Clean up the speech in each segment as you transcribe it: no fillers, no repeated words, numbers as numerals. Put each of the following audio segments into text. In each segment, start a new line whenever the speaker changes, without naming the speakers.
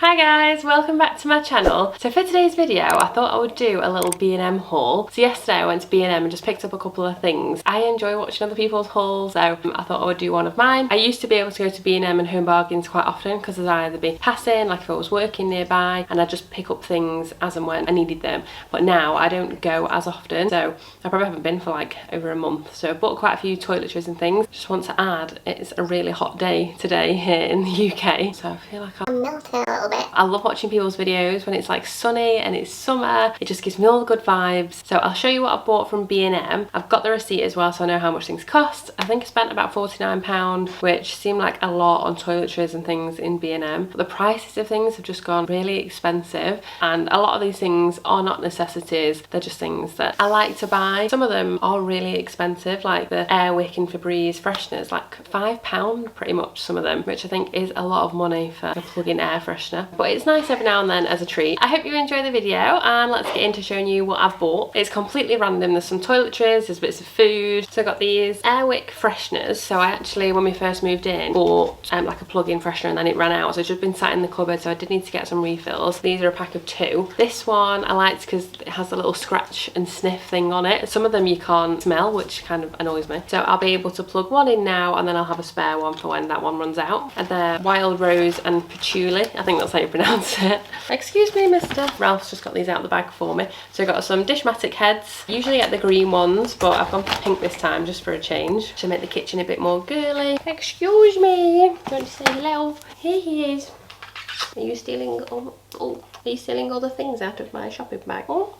Hi guys, welcome back to my channel. So for today's video, I thought I would do a little B&M haul. So yesterday I went to B&M and just picked up a couple of things. I enjoy watching other people's hauls, so I thought I would do one of mine. I used to be able to go to B&M and Home Bargains quite often because I'd either be passing, like if I was working nearby, and I'd just pick up things as and when I needed them. But now I don't go as often, so I probably haven't been for like over a month. So I bought quite a few toiletries and things. Just want to add, it's a really hot day today here in the UK, so I feel like I'm melting a little bit. I love watching people's videos when it's like sunny and it's summer. It just gives me all the good vibes. So I'll show you what I bought from B&M. I've got the receipt as well, so I know how much things cost. I think I spent about £49, which seemed like a lot on toiletries and things in B&M. But the prices of things have just gone really expensive, and a lot of these things are not necessities. They're just things that I like to buy. Some of them are really expensive, like the Airwick and Febreze fresheners, like £5 pretty much, some of them, which I think is a lot of money for a plug-in air freshener. But it's nice every now and then as a treat. I hope you enjoy the video, and let's get into showing you what I've bought. It's completely random. There's some toiletries, there's bits of food. So I got these Airwick fresheners. So I actually, when we first moved in, bought like a plug-in freshener and then it ran out. So it's just been sat in the cupboard, so I did need to get some refills. These are a pack of 2. This one I liked because it has a little scratch and sniff thing on it. Some of them you can't smell, which kind of annoys me. So I'll be able to plug one in now, and then I'll have a spare one for when that one runs out. And they're Wild Rose and Patchouli. I think that's how you pronounce it. Excuse me, mister. Ralph's just got these out of the bag for me. So I got some Dishmatic heads. Usually get the green ones, but I've gone for pink this time just for a change to make the kitchen a bit more girly. Excuse me. Do you want to say hello? Here he is. Are you stealing all, are you stealing all the things out of my shopping bag? Oh,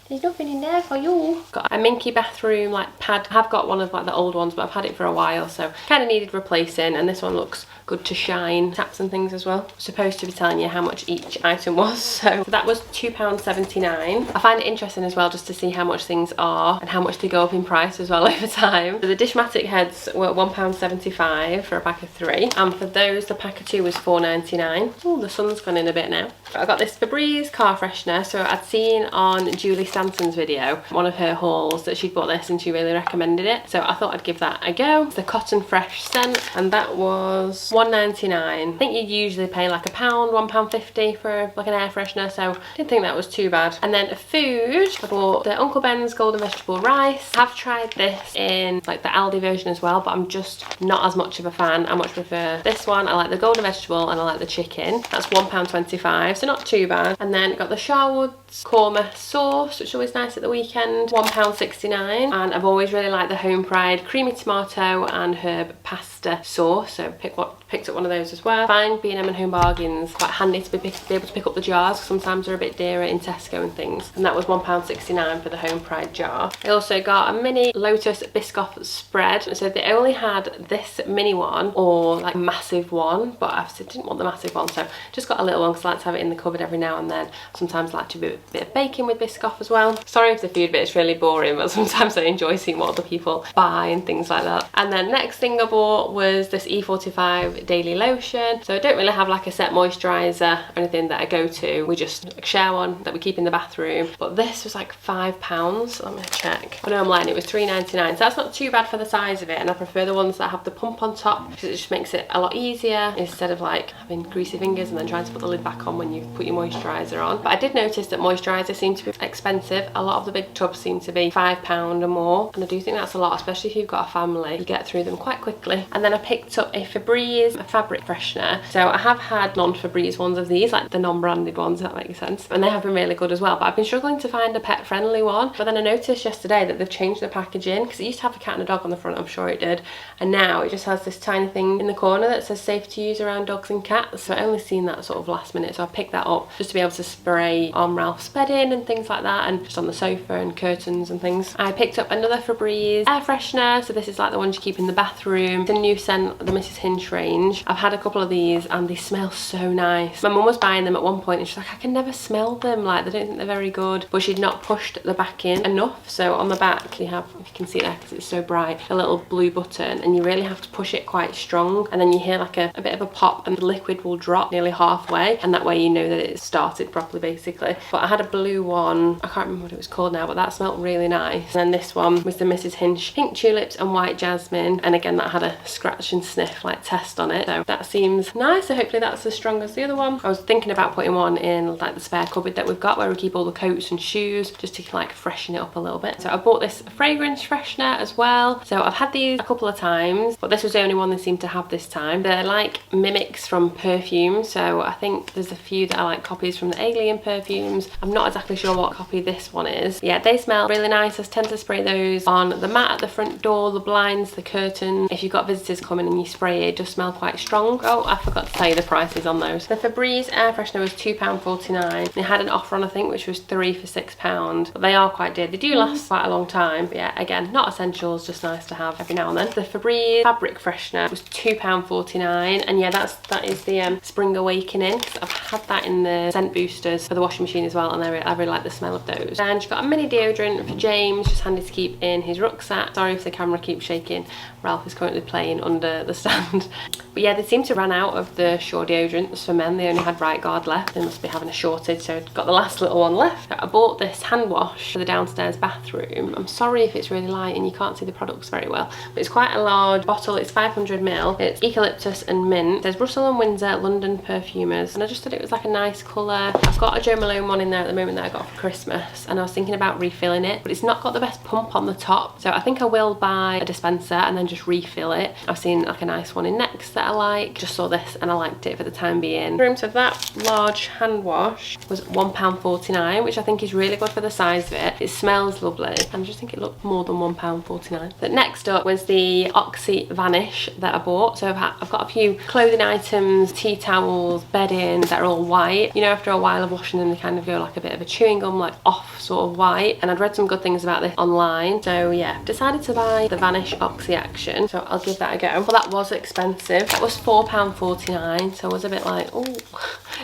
there's nothing in there for you. Got a Minky bathroom like pad. I have got one of like the old ones, but I've had it for a while, so kind of needed replacing, and this one looks good to shine. Taps and things as well. Supposed to be telling you how much each item was, so that was £2.79. I find it interesting as well just to see how much things are and how much they go up in price as well over time. So the Dishmatic heads were £1.75 for a pack of 3, and for those the pack of 2 was £4.99. Oh, the sun's gone in a bit now. I got this Febreze car freshener. So I'd seen on Julie Stanson's video, one of her hauls, that she'd bought this and she really recommended it, so I thought I'd give that a go. It's the Cotton Fresh scent, and that was £1.99. I think you usually pay like £1.50 for like an air freshener, so I didn't think that was too bad. And then food, I bought the Uncle Ben's golden vegetable rice. I've tried this in like the Aldi version as well, but I'm just not as much of a fan. I much prefer this one. I like the golden vegetable and I like the chicken. That's £1.25, so not too bad. And then got the Sharwood's korma sauce, which is always nice at the weekend, £1.69. And I've always really liked the Home Pride creamy tomato and herb pasta sauce, so picked up one of those as well. I find B&M and Home Bargains quite handy to be able to pick up the jars, because sometimes they're a bit dearer in Tesco and things, and that was £1.69 for the Home Pride jar. I also got a mini Lotus Biscoff spread. So they only had this mini one or like massive one, but I didn't want the massive one, so just got a little one because I like to have it in the cupboard every now and then. Sometimes I like to do a bit of baking with Biscoff as well. Sorry if the food bit is really boring, but sometimes I enjoy seeing what other people buy and things like that. And then next thing I bought was this E45 daily lotion. So I don't really have like a set moisturiser or anything that I go to. We just share one that we keep in the bathroom. But this was like £5. Let me check. I know online it was £3.99, so that's not too bad for the size of it, and I prefer the ones that have the pump on top because it just makes it a lot easier instead of like having greasy fingers and then trying to put the lid back on when you put your moisturiser on. But I did notice that moisturiser seemed to be expensive. A lot of the big tubs seem to be £5 or more, and I do think that's a lot, especially if you've got a family. You get through them quite quickly. And then I picked up a Febreze fabric freshener. So I have had non-Febreze ones of these, like the non-branded ones, if that makes sense, and they have been really good as well, but I've been struggling to find a pet friendly one. But then I noticed yesterday that they've changed the packaging, because it used to have a cat and a dog on the front, I'm sure it did, and now it just has this tiny thing in the corner that says safe to use around dogs and cats. So I only seen that sort of last minute, so I picked that up just to be able to spray on Ralph's bedding and things like that, and just on the sofa and curtains and things. I picked up another Febreze air freshener. So this is like the ones you keep in the bathroom. It's a new scent, the Mrs. Hinch range. I've had a couple of these and they smell so nice. My mum was buying them at one point and she's like, I can never smell them, like they don't think they're very good, but she'd not pushed the back in enough. So on the back you have, if you can see there because it's so bright, a little blue button, and you really have to push it quite strong, and then you hear like a bit of a pop and the liquid will drop nearly halfway, and that way you know that it's started properly basically. But I had a blue one, I can't remember what it was called now, but that smelled really nice. And then this one was the Mrs. Hinch Pink Tulips and White Jasmine, and again that had a scratch and sniff like test on it, so that seems nice. So hopefully that's as strong as the other one. I was thinking about putting one in like the spare cupboard that we've got where we keep all the coats and shoes, just to like freshen it up a little bit. So I bought this fragrance freshener as well. So I've had these a couple of times, but this was the only one they seem to have this time. They're like mimics from perfume, so I think there's a few that are like copies from the Alien perfumes. I'm not exactly sure what copy this one is. Yeah, they smell really nice. I tend to spray those on the mat at the front door, the blinds, the curtain. If you've got visitors coming and you spray it, it does smell quite strong. Oh, I forgot to tell you the prices on those. The Febreze air freshener was £2.49. They had an offer on, I think, which was 3 for £6, but they are quite dear. They do last quite a long time, but yeah, again, not essentials, just nice to have every now and then. The Febreze fabric freshener was £2.49, and yeah, that is the Spring Awakening. I've had that in the scent boosters for the washing machine as well, and I really like the smell of those. And she's got a mini deodorant for James, just handy to keep in his rucksack. Sorry if the camera keeps shaking. Ralph is currently playing under the stand. But yeah, they seem to run out of the Sure deodorants for men. They only had Right Guard left. They must be having a shortage, so I've got the last little one left. I bought this hand wash for the downstairs bathroom. I'm sorry if it's really light and you can't see the products very well, but it's quite a large bottle. It's 500ml. It's eucalyptus and mint. There's Russell and Windsor London perfumers, and I just thought it was like a nice colour. I've got a Jo Malone one in there at the moment that I got for Christmas, and I was thinking about refilling it, but it's not got the best pump on the top, so I think I will buy a dispenser and then just refill it. I've seen like a nice one in Next that I like. Just saw this and I liked it for the time being. So that large hand wash was £1.49, which I think is really good for the size of it. It smells lovely, and I just think it looked more than £1.49. But next up was the Oxy Vanish that I bought. So I've got a few clothing items, tea towels, bedding that are all white. You know, after a while of washing them, they kind of go like a bit of a chewing gum, like off sort of white. And I'd read some good things about this online, so yeah, decided to buy the Vanish Oxy Action. So I'll give that a go. Well, that was expensive. That was £4.49, so I was a bit like, oh,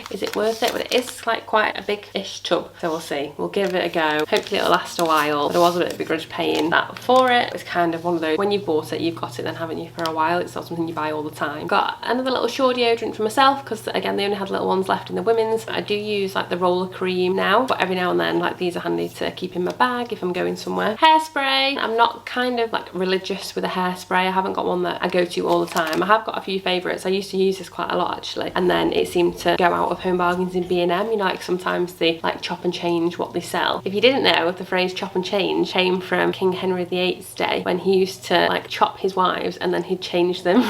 is it worth it? But it is like quite a big-ish tub, so we'll see. We'll give it a go. Hopefully it'll last a while, but I was a bit of a begrudge paying that for it. It's kind of one of those, when you've bought it, you've got it then, haven't you, for a while. It's not something you buy all the time. Got another little Sure deodorant for myself, because again, they only had little ones left in the women's. I do use like the roller cream now, but every now and then, like, these are handy to keep in my bag if I'm going somewhere. Hairspray. I'm not kind of like religious with a hairspray. I haven't got one that I go to all the time. I have got a few favourites. I used to use this quite a lot actually, and then it seemed to go out of Home Bargains in B&M. You know, like sometimes they like chop and change what they sell. If you didn't know, the phrase chop and change came from King Henry VIII's day, when he used to like chop his wives and then he'd change them.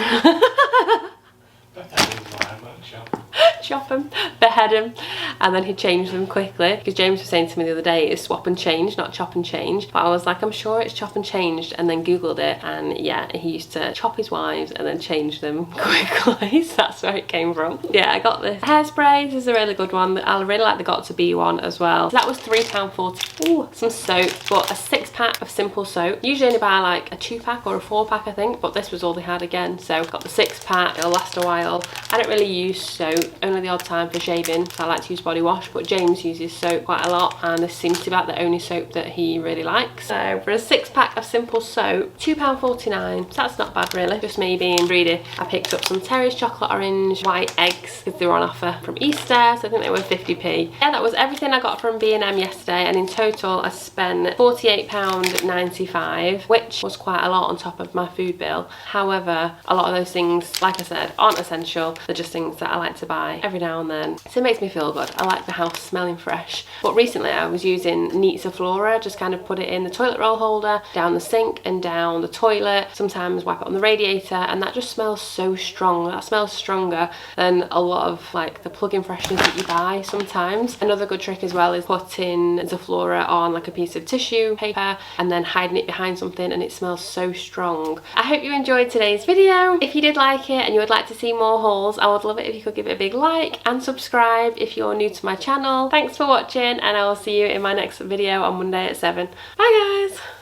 Chop them, behead them, and then he'd change them quickly. Because James was saying to me the other day, it's swap and change, not chop and change. But I was like, I'm sure it's chop and changed, and then googled it, and yeah, he used to chop his wives and then change them quickly. So that's where it came from. Yeah, I got this hairspray. This is a really good one. I really like the Got To Be one as well. So that was £3.40. Ooh, some soap. Bought a 6-pack of simple soap. Usually only buy like a 2-pack or a 4-pack, I think, but this was all they had again. So got the 6-pack. It'll last a while. I don't really use soap, only the odd time for shaving. So I like to use body wash, but James uses soap quite a lot, and this seems to be about the only soap that he really likes. So for a 6-pack of simple soap, £2.49. So that's not bad really. Just me being greedy. I picked up some Terry's chocolate orange white eggs because they were on offer from Easter, so I think they were 50p. Yeah, that was everything I got from B&M yesterday, and in total I spent £48.95, which was quite a lot on top of my food bill. However, a lot of those things, like I said, aren't essential. They're just things that I like to buy every now and then, so it makes me feel good. I like the house smelling fresh. But recently I was using Neat Flora, just kind of put it in the toilet roll holder, down the sink and down the toilet, sometimes wipe it on the radiator, and that just smells so strong. That smells stronger than a lot of like the plug-in fresheners that you buy sometimes. Another good trick as well is putting Zaflora on like a piece of tissue paper and then hiding it behind something, and it smells so strong. I hope you enjoyed today's video. If you did like it and you would like to see more hauls, I would love it if you could give it a big like and subscribe if you're new to my channel. Thanks for watching, and I will see you in my next video on Monday at 7. Bye guys!